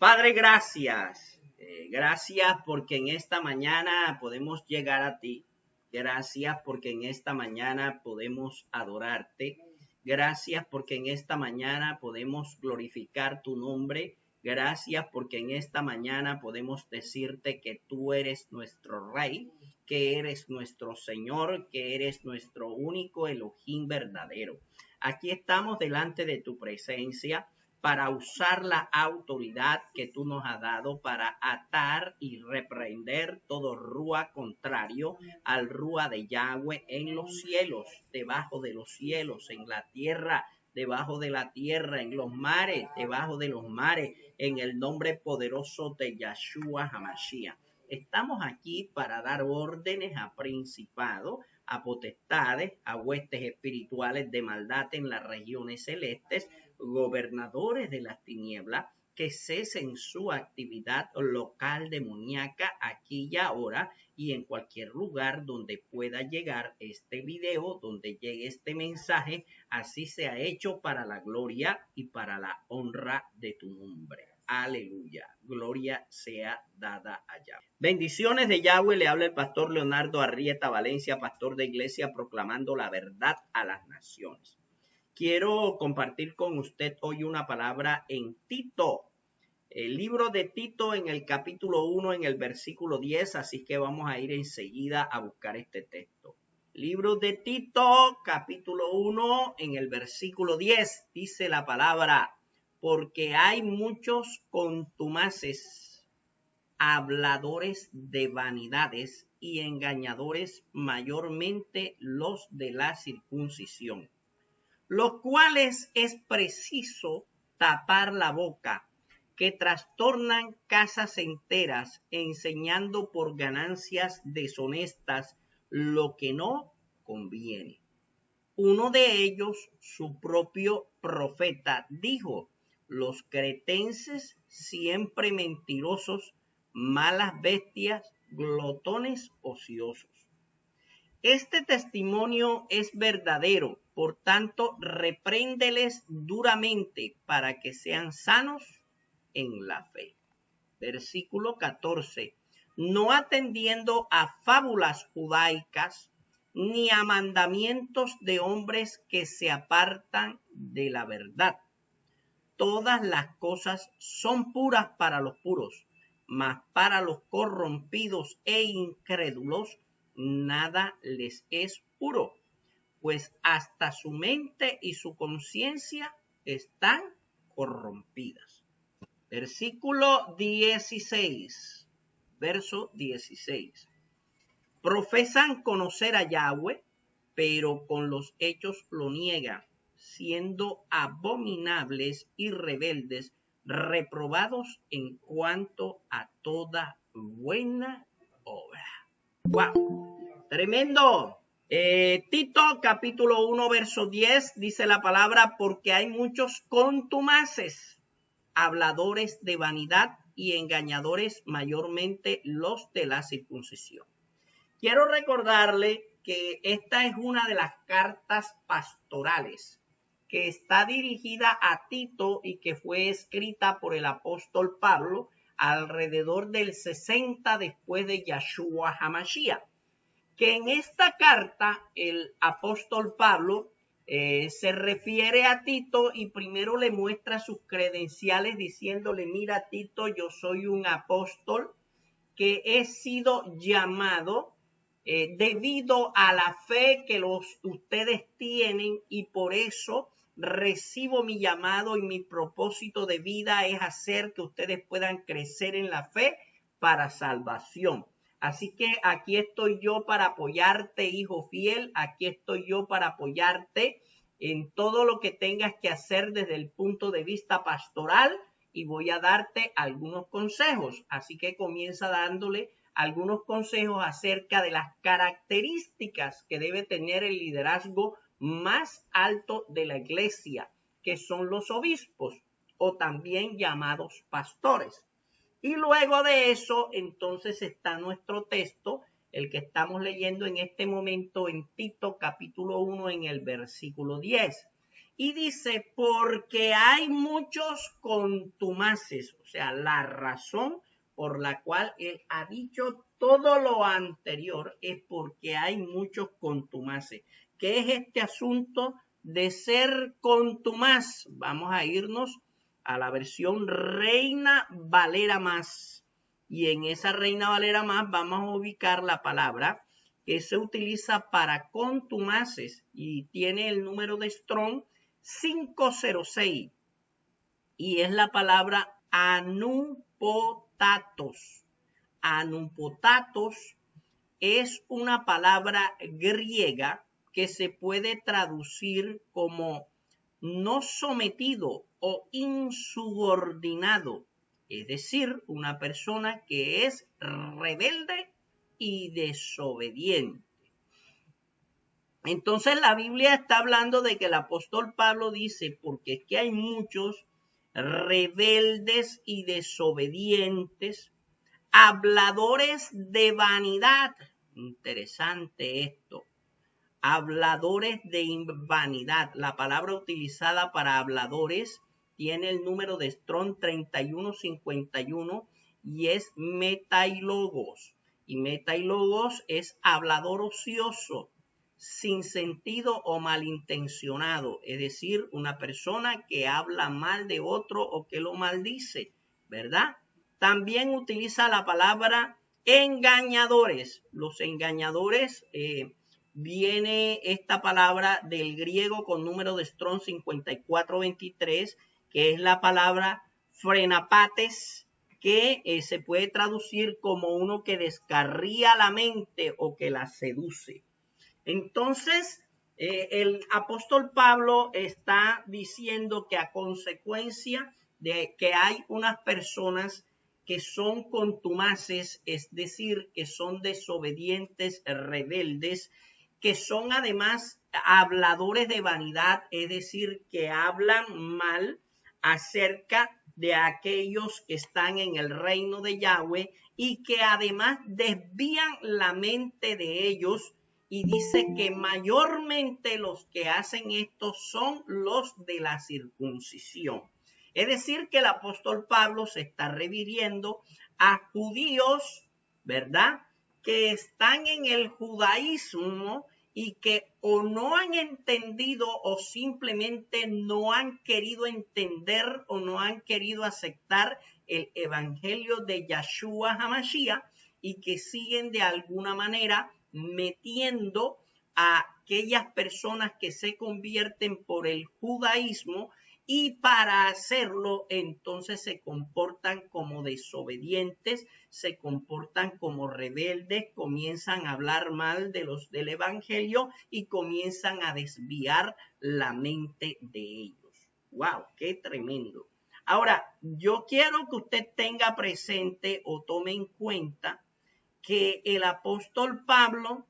Padre, gracias. Gracias porque en esta mañana podemos llegar a ti. Gracias porque en esta mañana podemos adorarte. Gracias porque en esta mañana podemos glorificar tu nombre. Gracias porque en esta mañana podemos decirte que tú eres nuestro Rey, que eres nuestro Señor, que eres nuestro único Elohim verdadero. Aquí estamos delante de tu presencia para usar la autoridad que tú nos has dado para atar y reprender todo rúa contrario al rúa de Yahweh en los cielos, debajo de los cielos, en la tierra, debajo de la tierra, en los mares, debajo de los mares, en el nombre poderoso de Yahshua HaMashiach. Estamos aquí para dar órdenes a principados, a potestades, a huestes espirituales de maldad en las regiones celestes, gobernadores de las tinieblas, que cesen su actividad local demoníaca aquí y ahora y en cualquier lugar donde pueda llegar este video, donde llegue este mensaje, así sea hecho para la gloria y para la honra de tu nombre. Aleluya. Gloria sea dada allá. Bendiciones de Yahweh. Le habla el pastor Leonardo Arrieta Valencia, pastor de iglesia, proclamando la verdad a las naciones. Quiero compartir con usted hoy una palabra en Tito, el libro de Tito en el capítulo 1, en el versículo 10, así que vamos a ir enseguida a buscar este texto. Libro de Tito, capítulo 1, en el versículo 10, dice la palabra: porque hay muchos contumaces, habladores de vanidades y engañadores, mayormente los de la circuncisión, los cuales es preciso tapar la boca, que trastornan casas enteras, enseñando por ganancias deshonestas lo que no conviene. Uno de ellos, su propio profeta, dijo: los cretenses siempre mentirosos, malas bestias, glotones ociosos. Este testimonio es verdadero, por tanto, repréndeles duramente para que sean sanos en la fe. Versículo 14. No atendiendo a fábulas judaicas, ni a mandamientos de hombres que se apartan de la verdad. Todas las cosas son puras para los puros, mas para los corrompidos e incrédulos nada les es puro, pues hasta su mente y su conciencia están corrompidas. Versículo 16, verso 16. Profesan conocer a Yahweh, pero con los hechos lo niegan, siendo abominables y rebeldes, reprobados en cuanto a toda buena obra. ¡Wow! Tremendo. Tito capítulo 1 verso 10 dice la palabra: porque hay muchos contumaces, habladores de vanidad y engañadores, mayormente los de la circuncisión. Quiero recordarle que esta es una de las cartas pastorales que está dirigida a Tito y que fue escrita por el apóstol Pablo alrededor del 60 después de Yahshua HaMashiach. Que en esta carta el apóstol Pablo se refiere a Tito y primero le muestra sus credenciales diciéndole: mira, Tito, yo soy un apóstol que he sido llamado debido a la fe que ustedes tienen, y por eso recibo mi llamado, y mi propósito de vida es hacer que ustedes puedan crecer en la fe para salvación. Así que aquí estoy yo para apoyarte, hijo fiel. Aquí estoy yo para apoyarte en todo lo que tengas que hacer desde el punto de vista pastoral, y voy a darte algunos consejos. Así que comienza dándole algunos consejos acerca de las características que debe tener el liderazgo más alto de la iglesia, que son los obispos, o también llamados pastores. Y luego de eso, entonces está nuestro texto, el que estamos leyendo en este momento en Tito capítulo 1 en el versículo 10. Y dice, porque hay muchos contumaces, o sea, la razón por la cual él ha dicho todo lo anterior es porque hay muchos contumaces. ¿Qué es este asunto de ser contumaz? Vamos a irnos a la versión Reina Valera Más. Y en esa Reina Valera Más vamos a ubicar la palabra que se utiliza para contumaces y tiene el número de Strong 506 y es la palabra anupotatos. Anupotatos es una palabra griega que se puede traducir como no sometido o insubordinado, es decir, una persona que es rebelde y desobediente. Entonces la Biblia está hablando de que el apóstol Pablo dice, porque es que hay muchos rebeldes y desobedientes, habladores de vanidad. Interesante esto. Habladores de vanidad. La palabra utilizada para habladores tiene el número de Strong 3151 y es metailogos. Y metailogos es hablador ocioso, sin sentido o malintencionado, es decir, una persona que habla mal de otro o que lo maldice, ¿verdad? También utiliza la palabra engañadores. Los engañadores, viene esta palabra del griego con número de Strong 5423, que es la palabra frenapates, que se puede traducir como uno que descarría la mente o que la seduce. Entonces, el apóstol Pablo está diciendo que a consecuencia de que hay unas personas que son contumaces, es decir, que son desobedientes, rebeldes, que son además habladores de vanidad, es decir, que hablan mal acerca de aquellos que están en el reino de Yahweh y que además desvían la mente de ellos. Y dice que mayormente los que hacen esto son los de la circuncisión. Es decir, que el apóstol Pablo se está refiriendo a judíos, ¿verdad?, que están en el judaísmo y que o no han entendido o simplemente no han querido entender o no han querido aceptar el evangelio de Yahshua HaMashiach y que siguen de alguna manera metiendo a aquellas personas que se convierten por el judaísmo y para hacerlo entonces se comportan como desobedientes, se comportan como rebeldes, comienzan a hablar mal de los del evangelio y comienzan a desviar la mente de ellos. ¡Wow! ¡Qué tremendo! Ahora, yo quiero que usted tenga presente o tome en cuenta que el apóstol Pablo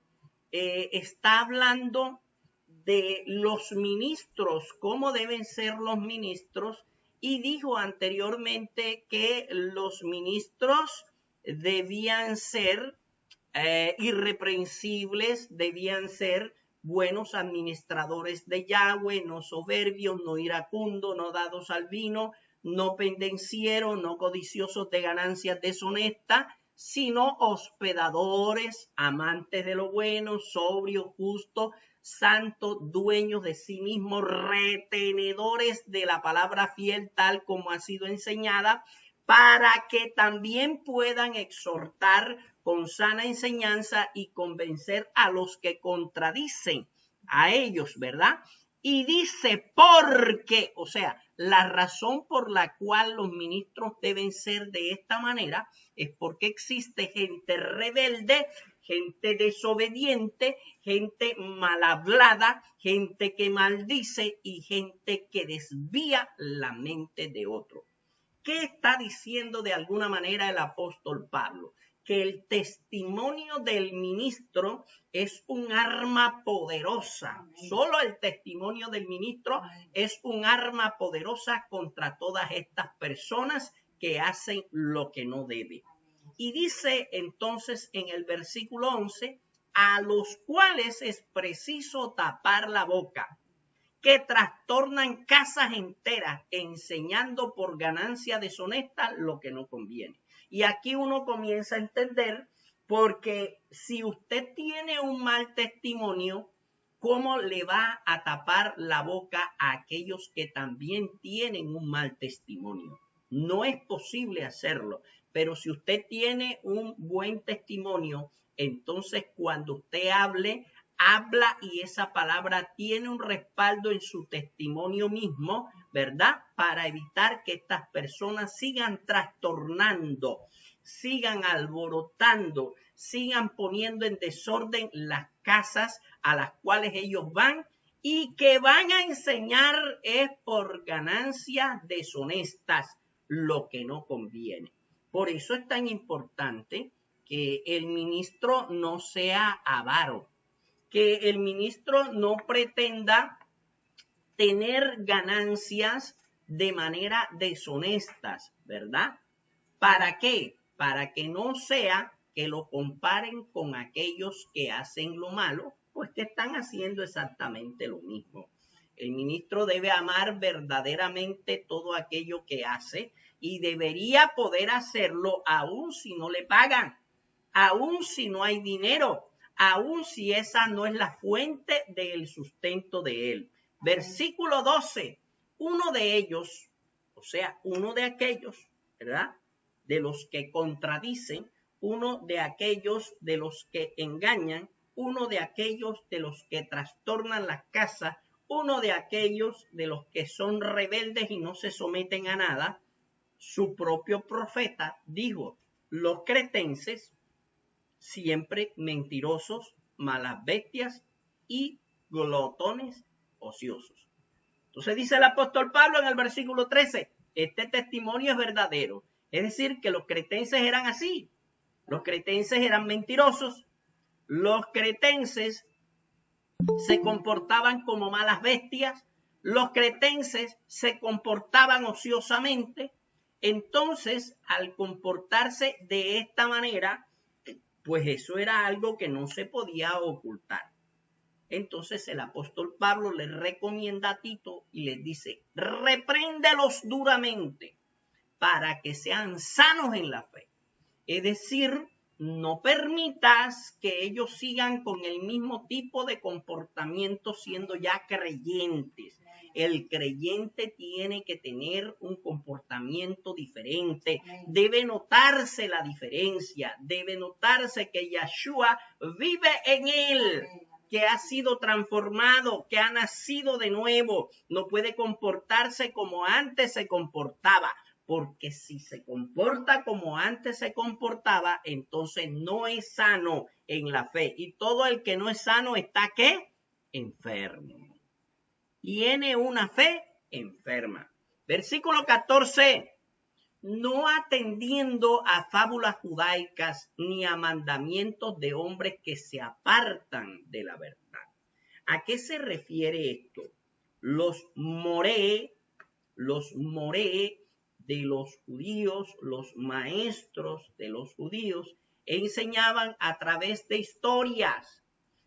está hablando de los ministros, cómo deben ser los ministros, y dijo anteriormente que los ministros debían ser irreprensibles, debían ser buenos administradores de Yahweh, no soberbios, no iracundos, no dados al vino, no pendencieros, no codiciosos de ganancias deshonestas, sino hospedadores, amantes de lo bueno, sobrios, justos, santos, dueños de sí mismos, retenedores de la palabra fiel tal como ha sido enseñada, para que también puedan exhortar con sana enseñanza y convencer a los que contradicen a ellos, ¿verdad? Y dice, porque, o sea, la razón por la cual los ministros deben ser de esta manera es porque existe gente rebelde, gente desobediente, gente mal hablada, gente que maldice y gente que desvía la mente de otro. ¿Qué está diciendo de alguna manera el apóstol Pablo? Que el testimonio del ministro es un arma poderosa. Solo el testimonio del ministro es un arma poderosa contra todas estas personas que hacen lo que no deben. Y dice entonces en el versículo 11, a los cuales es preciso tapar la boca, que trastornan casas enteras enseñando por ganancia deshonesta lo que no conviene. Y aquí uno comienza a entender, porque si usted tiene un mal testimonio, ¿cómo le va a tapar la boca a aquellos que también tienen un mal testimonio? No es posible hacerlo, pero si usted tiene un buen testimonio, entonces cuando usted habla y esa palabra tiene un respaldo en su testimonio mismo, ¿verdad? Para evitar que estas personas sigan trastornando, sigan alborotando, sigan poniendo en desorden las casas a las cuales ellos van y que van a enseñar es por ganancias deshonestas lo que no conviene. Por eso es tan importante que el ministro no sea avaro, que el ministro no pretenda tener ganancias de manera deshonestas, ¿verdad? ¿Para qué? Para que no sea que lo comparen con aquellos que hacen lo malo, pues que están haciendo exactamente lo mismo. El ministro debe amar verdaderamente todo aquello que hace y debería poder hacerlo aún si no le pagan, aún si no hay dinero, aún si esa no es la fuente del sustento de él. Versículo 12, uno de ellos, o sea, uno de aquellos, ¿verdad? De los que contradicen, uno de aquellos de los que engañan, uno de aquellos de los que trastornan las casas, uno de aquellos de los que son rebeldes y no se someten a nada. Su propio profeta dijo, los cretenses, siempre mentirosos, malas bestias y glotones ociosos. Entonces dice el apóstol Pablo en el versículo 13, este testimonio es verdadero. Es decir, que los cretenses eran así. Los cretenses eran mentirosos. Los cretenses se comportaban como malas bestias. Los cretenses se comportaban ociosamente. Entonces, al comportarse de esta manera, pues eso era algo que no se podía ocultar. Entonces el apóstol Pablo les recomienda a Tito y les dice, repréndelos duramente para que sean sanos en la fe. Es decir, no permitas que ellos sigan con el mismo tipo de comportamiento siendo ya creyentes. El creyente tiene que tener un comportamiento diferente. Debe notarse la diferencia. Debe notarse que Yeshua vive en él, que ha sido transformado, que ha nacido de nuevo. No puede comportarse como antes se comportaba, porque si se comporta como antes se comportaba, entonces no es sano en la fe. Y todo el que no es sano está, ¿qué? Enfermo. Tiene una fe enferma. Versículo 14. No atendiendo a fábulas judaicas ni a mandamientos de hombres que se apartan de la verdad. ¿A qué se refiere esto? Los moré de los judíos, los maestros de los judíos, enseñaban a través de historias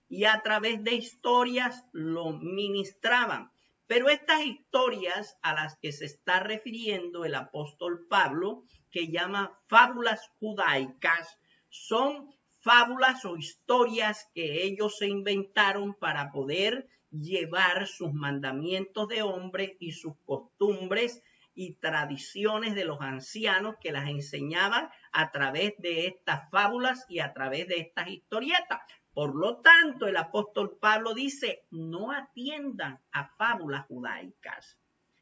y a través de historias lo ministraban. Pero estas historias a las que se está refiriendo el apóstol Pablo, que llama fábulas judaicas, son fábulas o historias que ellos se inventaron para poder llevar sus mandamientos de hombre y sus costumbres y tradiciones de los ancianos que las enseñaban a través de estas fábulas y a través de estas historietas. Por lo tanto, el apóstol Pablo dice, no atiendan a fábulas judaicas,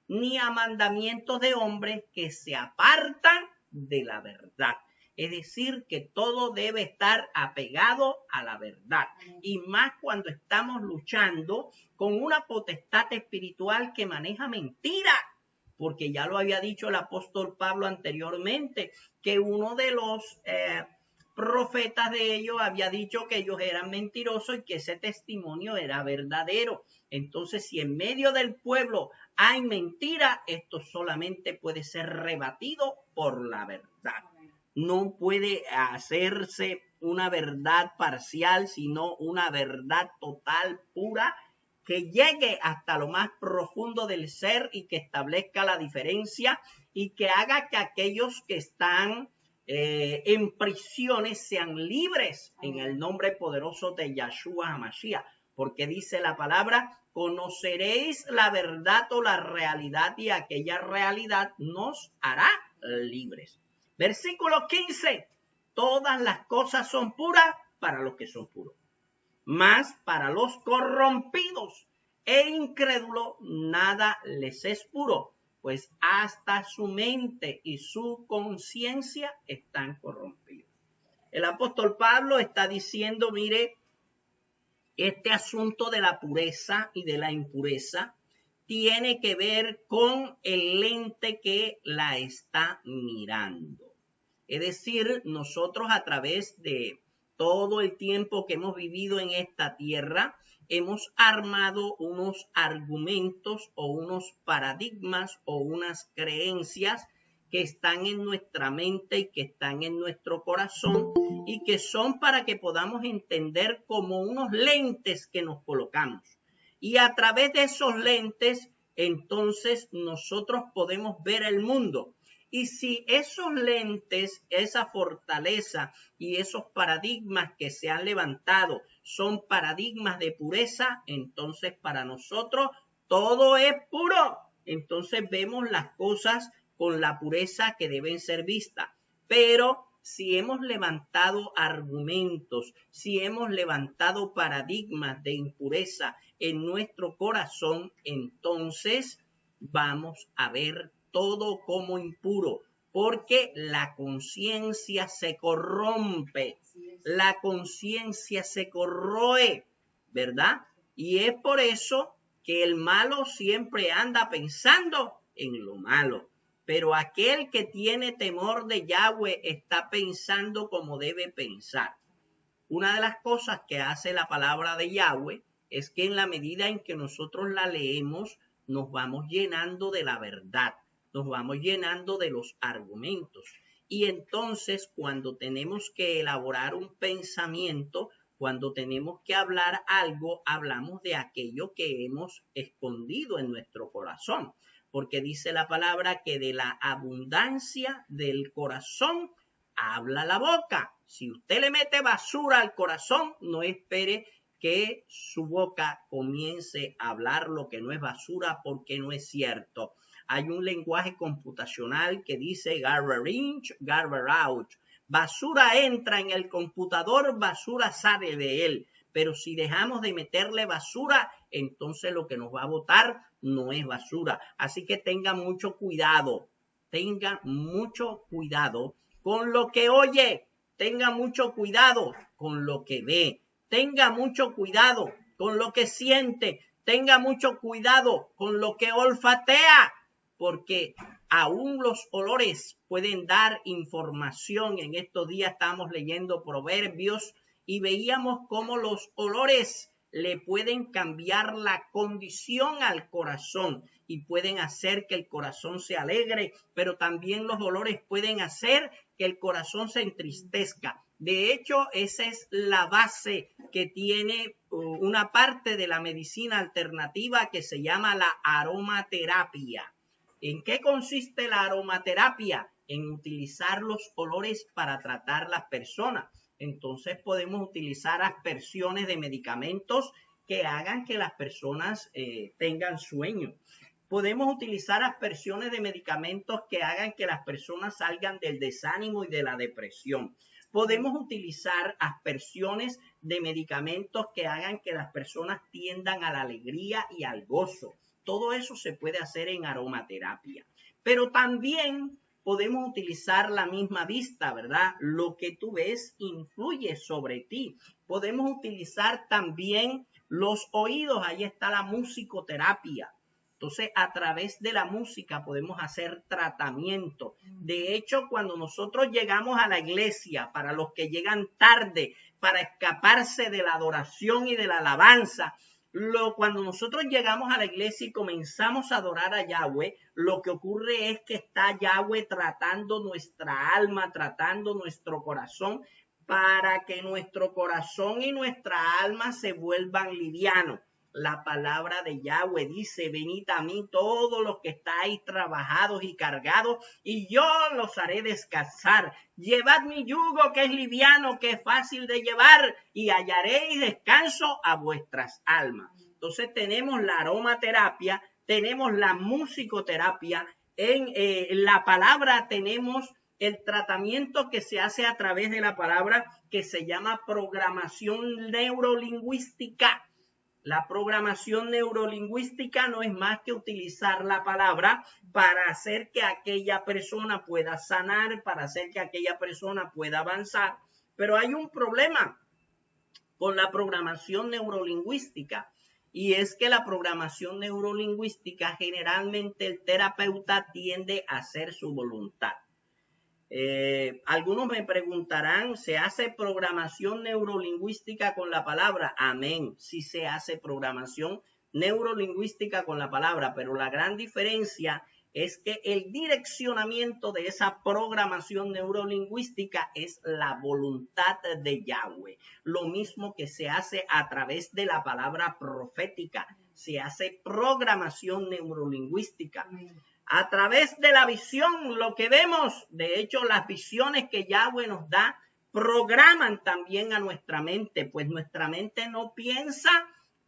ni a mandamientos de hombres que se apartan de la verdad. Es decir, que todo debe estar apegado a la verdad. Y más cuando estamos luchando con una potestad espiritual que maneja mentiras. Porque ya lo había dicho el apóstol Pablo anteriormente, que uno de los profetas de ellos había dicho que ellos eran mentirosos y que ese testimonio era verdadero. Entonces, si en medio del pueblo hay mentira, esto solamente puede ser rebatido por la verdad. No puede hacerse una verdad parcial, sino una verdad total, pura que llegue hasta lo más profundo del ser y que establezca la diferencia y que haga que aquellos que están en prisiones sean libres en el nombre poderoso de Yahshua HaMashiach, porque dice la palabra, conoceréis la verdad o la realidad y aquella realidad nos hará libres. Versículo 15, todas las cosas son puras para los que son puros, mas para los corrompidos e incrédulos nada les es puro, pues hasta su mente y su conciencia están corrompidos. El apóstol Pablo está diciendo, mire, este asunto de la pureza y de la impureza tiene que ver con el lente que la está mirando. Es decir, nosotros a través de todo el tiempo que hemos vivido en esta tierra, hemos armado unos argumentos o unos paradigmas o unas creencias que están en nuestra mente y que están en nuestro corazón y que son para que podamos entender como unos lentes que nos colocamos. Y a través de esos lentes, entonces nosotros podemos ver el mundo. Y si esos lentes, esa fortaleza y esos paradigmas que se han levantado son paradigmas de pureza, entonces para nosotros todo es puro. Entonces vemos las cosas con la pureza que deben ser vistas. Pero si hemos levantado argumentos, si hemos levantado paradigmas de impureza en nuestro corazón, entonces vamos a ver todo como impuro, porque la conciencia se corrompe, la conciencia se corroe, ¿verdad? Y es por eso que el malo siempre anda pensando en lo malo, pero aquel que tiene temor de Yahweh está pensando como debe pensar. Una de las cosas que hace la palabra de Yahweh es que en la medida en que nosotros la leemos, nos vamos llenando de la verdad, nos vamos llenando de los argumentos. Y entonces cuando tenemos que elaborar un pensamiento, cuando tenemos que hablar algo, hablamos de aquello que hemos escondido en nuestro corazón. Porque dice la palabra que de la abundancia del corazón habla la boca. Si usted le mete basura al corazón, no espere que su boca comience a hablar lo que no es basura, porque no es cierto. Hay un lenguaje computacional que dice garbage in, garbage out. Basura entra en el computador, basura sale de él. Pero si dejamos de meterle basura, entonces lo que nos va a botar no es basura. Así que tenga mucho cuidado con lo que oye, tenga mucho cuidado con lo que ve, tenga mucho cuidado con lo que siente, tenga mucho cuidado con lo que olfatea, porque aún los olores pueden dar información. En estos días estamos leyendo Proverbios y veíamos cómo los olores le pueden cambiar la condición al corazón y pueden hacer que el corazón se alegre, pero también los olores pueden hacer que el corazón se entristezca. De hecho, esa es la base que tiene una parte de la medicina alternativa que se llama la aromaterapia. ¿En qué consiste la aromaterapia? En utilizar los olores para tratar las personas. Entonces podemos utilizar aspersiones de medicamentos que hagan que las personas tengan sueño. Podemos utilizar aspersiones de medicamentos que hagan que las personas salgan del desánimo y de la depresión. Podemos utilizar aspersiones de medicamentos que hagan que las personas tiendan a la alegría y al gozo. Todo eso se puede hacer en aromaterapia. Pero también podemos utilizar la misma vista, ¿verdad? Lo que tú ves influye sobre ti. Podemos utilizar también los oídos. Ahí está la musicoterapia. Entonces, a través de la música podemos hacer tratamiento. De hecho, cuando nosotros llegamos a la iglesia, para los que llegan tarde, para escaparse de la adoración y de la alabanza, cuando nosotros llegamos a la iglesia y comenzamos a adorar a Yahweh, lo que ocurre es que está Yahweh tratando nuestra alma, tratando nuestro corazón, para que nuestro corazón y nuestra alma se vuelvan livianos. La palabra de Yahweh dice, venid a mí todos los que estáis trabajados y cargados, y yo los haré descansar. Llevad mi yugo, que es liviano, que es fácil de llevar, y hallaréis descanso a vuestras almas. Entonces tenemos la aromaterapia, tenemos la musicoterapia, en la palabra tenemos el tratamiento que se hace a través de la palabra, que se llama programación neurolingüística. La programación neurolingüística no es más que utilizar la palabra para hacer que aquella persona pueda sanar, para hacer que aquella persona pueda avanzar. Pero hay un problema con la programación neurolingüística, y es que la programación neurolingüística generalmente el terapeuta tiende a hacer su voluntad. Algunos me preguntarán, ¿se hace programación neurolingüística con la palabra? Amén, sí se hace programación neurolingüística con la palabra, pero la gran diferencia es que el direccionamiento de esa programación neurolingüística es la voluntad de Yahweh. Lo mismo que se hace a través de la palabra profética, se hace programación neurolingüística. A través de la visión, lo que vemos, de hecho, las visiones que Yahweh nos da, programan también a nuestra mente, pues nuestra mente no piensa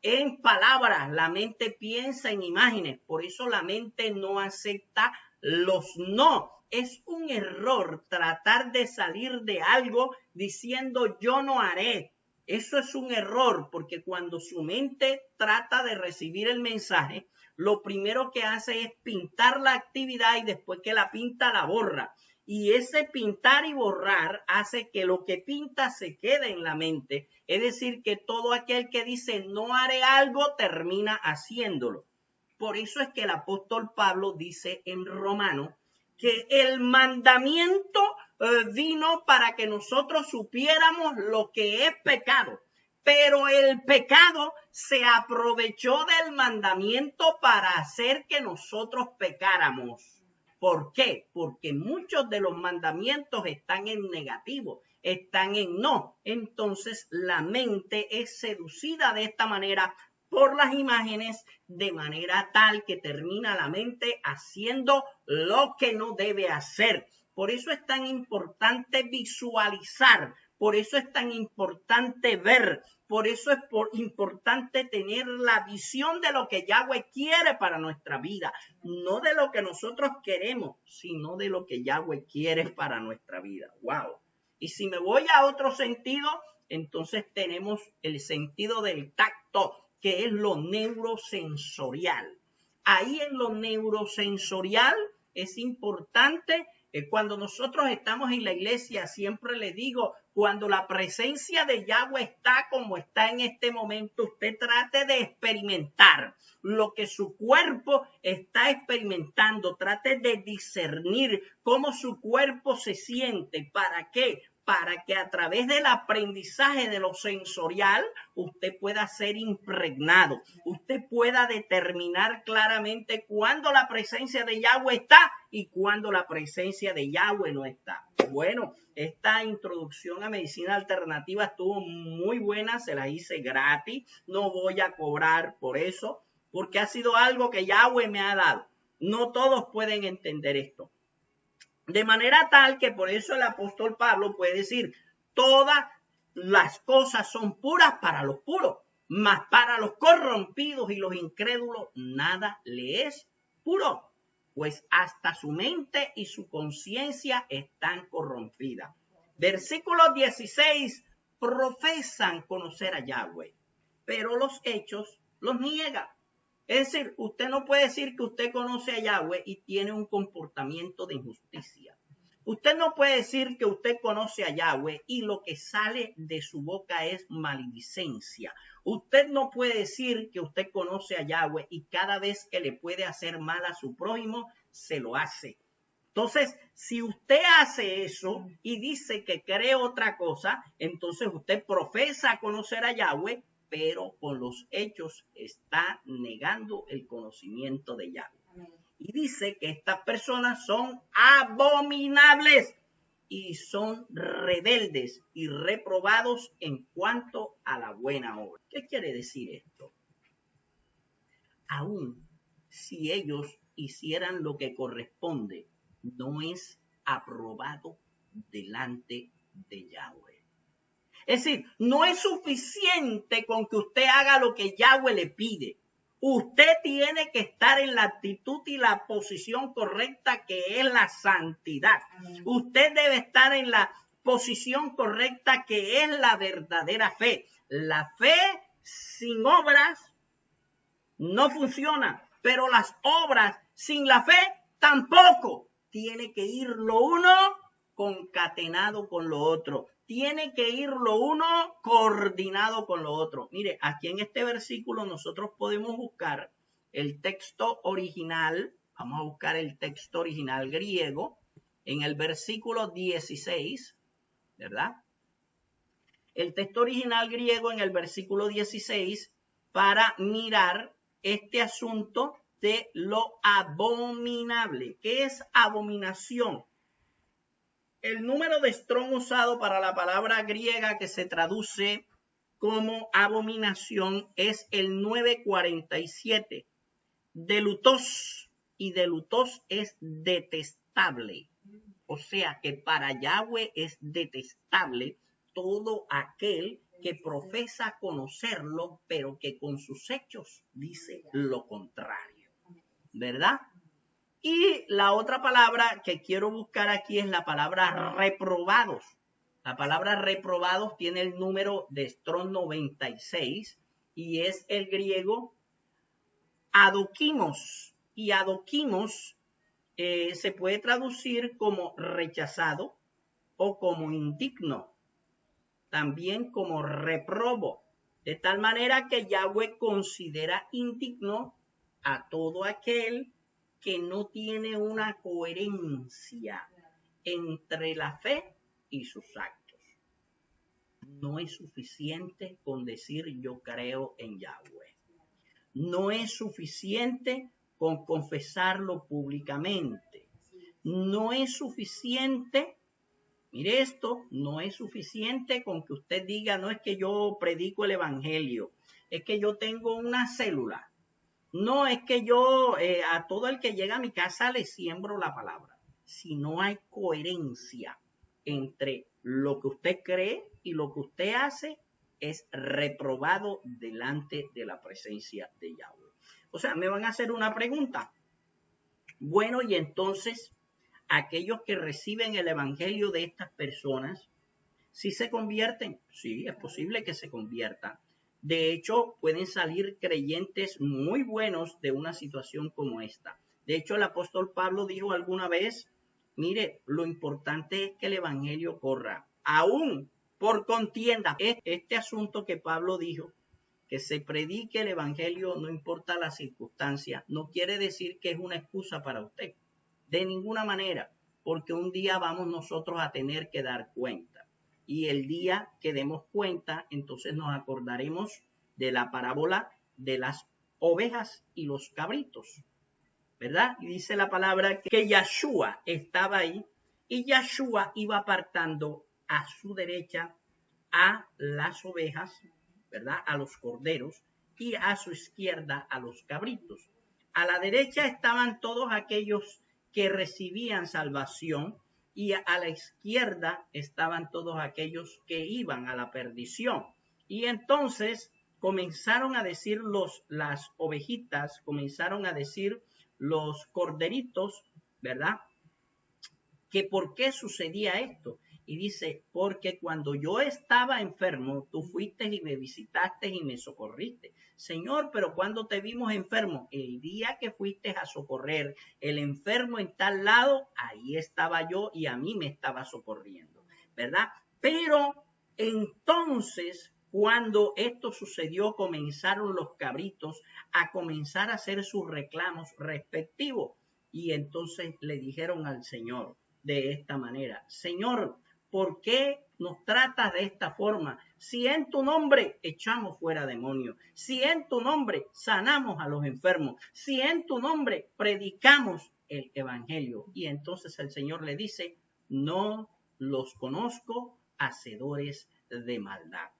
en palabras, la mente piensa en imágenes, por eso la mente no acepta los no. Es un error tratar de salir de algo diciendo yo no haré. Eso es un error, porque cuando su mente trata de recibir el mensaje, lo primero que hace es pintar la actividad y después que la pinta la borra. Y ese pintar y borrar hace que lo que pinta se quede en la mente. Es decir, que todo aquel que dice no haré algo termina haciéndolo. Por eso es que el apóstol Pablo dice en Romanos que el mandamiento vino para que nosotros supiéramos lo que es pecado. Pero el pecado se aprovechó del mandamiento para hacer que nosotros pecáramos. ¿Por qué? Porque muchos de los mandamientos están en negativo, están en no. Entonces la mente es seducida de esta manera por las imágenes, de manera tal que termina la mente haciendo lo que no debe hacer. Por eso es tan importante visualizar, por eso es tan importante ver, por eso es importante tener la visión de lo que Yahweh quiere para nuestra vida, no de lo que nosotros queremos, sino de lo que Yahweh quiere para nuestra vida. ¡Wow! Y si me voy a otro sentido, entonces tenemos el sentido del tacto, que es lo neurosensorial. Ahí en lo neurosensorial es importante, cuando nosotros estamos en la iglesia, siempre les digo, cuando la presencia de Yahweh está como está en este momento, usted trate de experimentar lo que su cuerpo está experimentando, trate de discernir cómo su cuerpo se siente. ¿Para qué? Para que a través del aprendizaje de lo sensorial usted pueda ser impregnado, usted pueda determinar claramente cuándo la presencia de Yahweh está y cuándo la presencia de Yahweh no está. Bueno, esta introducción a medicina alternativa estuvo muy buena, se la hice gratis, no voy a cobrar por eso, porque ha sido algo que Yahweh me ha dado. No todos pueden entender esto. De manera tal que por eso el apóstol Pablo puede decir, todas las cosas son puras para los puros, mas para los corrompidos y los incrédulos nada le es puro, pues hasta su mente y su conciencia están corrompidas. Versículo 16, profesan conocer a Yahweh, pero los hechos los niegan. Es decir, usted no puede decir que usted conoce a Yahweh y tiene un comportamiento de injusticia. Usted no puede decir que usted conoce a Yahweh y lo que sale de su boca es maledicencia. Usted no puede decir que usted conoce a Yahweh y cada vez que le puede hacer mal a su prójimo, se lo hace. Entonces, si usted hace eso y dice que cree otra cosa, entonces usted profesa conocer a Yahweh, pero con los hechos está negando el conocimiento de Yahweh. Y dice que estas personas son abominables y son rebeldes y reprobados en cuanto a la buena obra. ¿Qué quiere decir esto? aun si ellos hicieran lo que corresponde, no es aprobado delante de Yahweh. Es decir, no es suficiente con que usted haga lo que Yahweh le pide. Usted tiene que estar en la actitud y la posición correcta, que es la santidad. Usted debe estar en la posición correcta, que es la verdadera fe. La fe sin obras no funciona, pero las obras sin la fe tampoco. Tiene que ir lo uno concatenado con lo otro. Tiene que ir lo uno coordinado con lo otro. Mire, aquí en este versículo nosotros podemos buscar el texto original. Vamos a buscar el texto original griego en el versículo 16, ¿verdad? El texto original griego en el versículo 16 para mirar este asunto de lo abominable. ¿Qué es abominación? El número de Strong usado para la palabra griega que se traduce como abominación es el 947. Delutos, y delutos es detestable. O sea que para Yahweh es detestable todo aquel que profesa conocerlo, pero que con sus hechos dice lo contrario, ¿verdad? Y la otra palabra que quiero buscar aquí es la palabra reprobados. La palabra reprobados tiene el número de Strong 96 y es el griego adoquimos. Y adoquimos se puede traducir como rechazado o como indigno, también como reprobo, de tal manera que Yahweh considera indigno a todo aquel que no tiene una coherencia entre la fe y sus actos. No es suficiente con decir yo creo en Yahweh. No es suficiente con confesarlo públicamente. No es suficiente, mire esto, no es suficiente con que usted diga, no es que yo predico el evangelio, es que yo tengo una célula. No es que yo a todo el que llega a mi casa le siembro la palabra. Si no hay coherencia entre lo que usted cree y lo que usted hace, es reprobado delante de la presencia de Yahweh. O sea, me van a hacer una pregunta. Bueno, y entonces, aquellos que reciben el evangelio de estas personas, ¿sí se convierten? Sí, es posible que se conviertan. De hecho, pueden salir creyentes muy buenos de una situación como esta. De hecho, el apóstol Pablo dijo alguna vez, mire, lo importante es que el evangelio corra, aún por contienda. Este asunto que Pablo dijo, que se predique el evangelio no importa la circunstancia, no quiere decir que es una excusa para usted, de ninguna manera, porque un día vamos nosotros a tener que dar cuenta. Y el día que demos cuenta, entonces nos acordaremos de la parábola de las ovejas y los cabritos, ¿verdad? Y dice la palabra que Yahshua estaba ahí y Yahshua iba apartando a su derecha a las ovejas, ¿verdad? A los corderos, y a su izquierda a los cabritos. A la derecha estaban todos aquellos que recibían salvación y a la izquierda estaban todos aquellos que iban a la perdición. Y entonces comenzaron a decir las ovejitas, comenzaron a decir los corderitos, ¿verdad? Que por qué sucedía esto. Y dice, porque cuando yo estaba enfermo, tú fuiste y me visitaste y me socorriste. Señor, pero cuando te vimos enfermo, el día que fuiste a socorrer el enfermo en tal lado, ahí estaba yo y a mí me estaba socorriendo, ¿verdad? Pero entonces, cuando esto sucedió, comenzaron los cabritos a comenzar a hacer sus reclamos respectivos. Y entonces le dijeron al Señor de esta manera, Señor, ¿por qué nos tratas de esta forma? Si en tu nombre echamos fuera demonios, si en tu nombre sanamos a los enfermos, si en tu nombre predicamos el evangelio. Y entonces el Señor le dice, no los conozco, hacedores de maldad.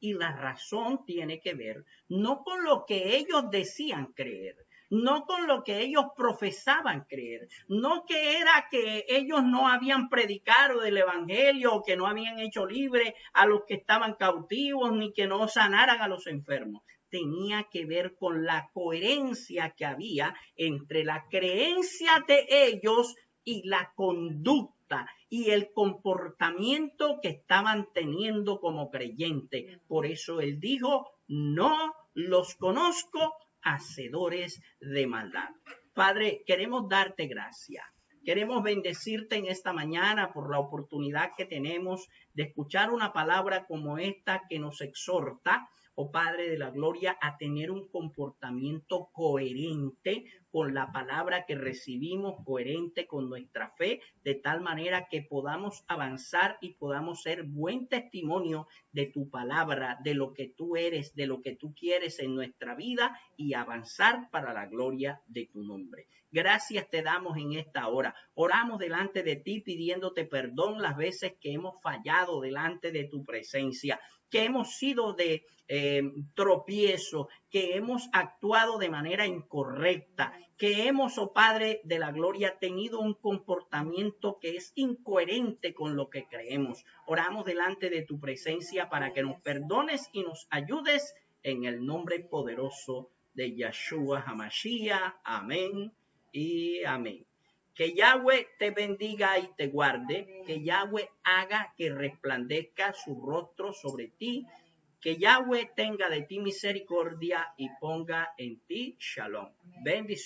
Y la razón tiene que ver no con lo que ellos decían creer, no con lo que ellos profesaban creer, no que era que ellos no habían predicado el evangelio o que no habían hecho libre a los que estaban cautivos ni que no sanaran a los enfermos. Tenía que ver con la coherencia que había entre la creencia de ellos y la conducta y el comportamiento que estaban teniendo como creyentes. Por eso él dijo, no los conozco, hacedores de maldad. Padre, queremos darte gracias. Queremos bendecirte en esta mañana por la oportunidad que tenemos de escuchar una palabra como esta que nos exhorta, oh Padre de la Gloria, a tener un comportamiento coherente con la palabra que recibimos, coherente con nuestra fe, de tal manera que podamos avanzar y podamos ser buen testimonio de tu palabra, de lo que tú eres, de lo que tú quieres en nuestra vida y avanzar para la gloria de tu nombre. Gracias te damos en esta hora. Oramos delante de ti pidiéndote perdón las veces que hemos fallado delante de tu presencia, que hemos sido de tropiezo, que hemos actuado de manera incorrecta, que hemos, oh Padre de la Gloria, tenido un comportamiento que es incoherente con lo que creemos. Oramos delante de tu presencia para que nos perdones y nos ayudes en el nombre poderoso de Yeshua HaMashiach. Amén y amén. Que Yahweh te bendiga y te guarde, que Yahweh haga que resplandezca su rostro sobre ti, que Yahweh tenga de ti misericordia y ponga en ti shalom. Bendiciones.